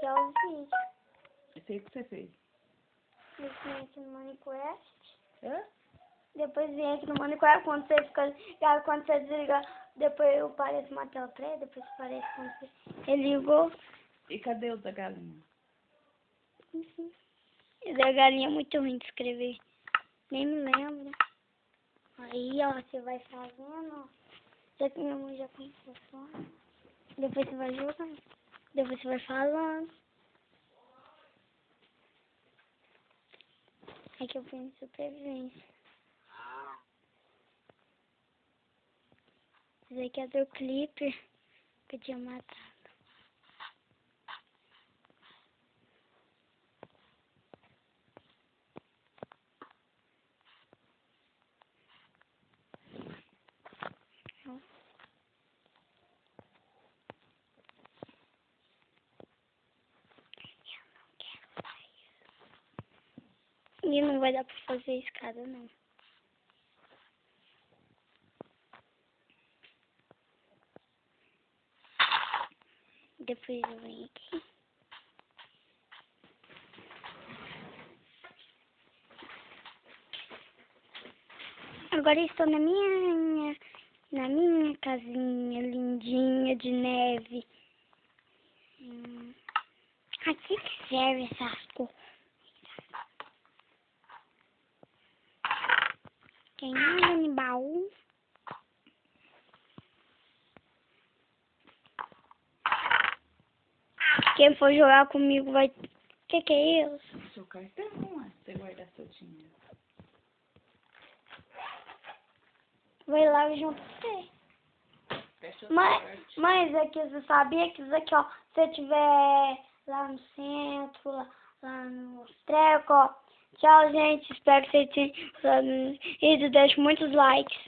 aqui é os vídeos. Esse aí que você fez. Depois vem aqui no Minecraft. Hã? Depois vem aqui no Minecraft, quando você fica ligado, quando você desliga, depois eu pareço uma tela preta, depois parece quando você ligou. E cadê o da galinha? E da galinha é muito ruim de escrever. Nem me lembro. Aí, ó, você vai fazendo, ó. Já que minha mãe já começou. Depois você vai jogando. Depois você vai falando. Aqui eu penso em supervivência. Esse aqui é do Clipper que eu tinha matado. E não vai dar pra fazer escada, não. Depois eu venho aqui. Agora eu estou na minha casinha lindinha de neve. Aqui que serve essas coisas. Tem nada no baú. Quem for jogar comigo vai... Que é isso? Seu cartão, ué. Você guardar seu dinheiro. Vai lá junto com você. Fecha o Mas é que você sabia que isso aqui, ó, se você estiver lá no centro, lá no treco, ó. Tchau, gente. Espero que vocês tenham gostado do vídeo. Deixe muitos likes.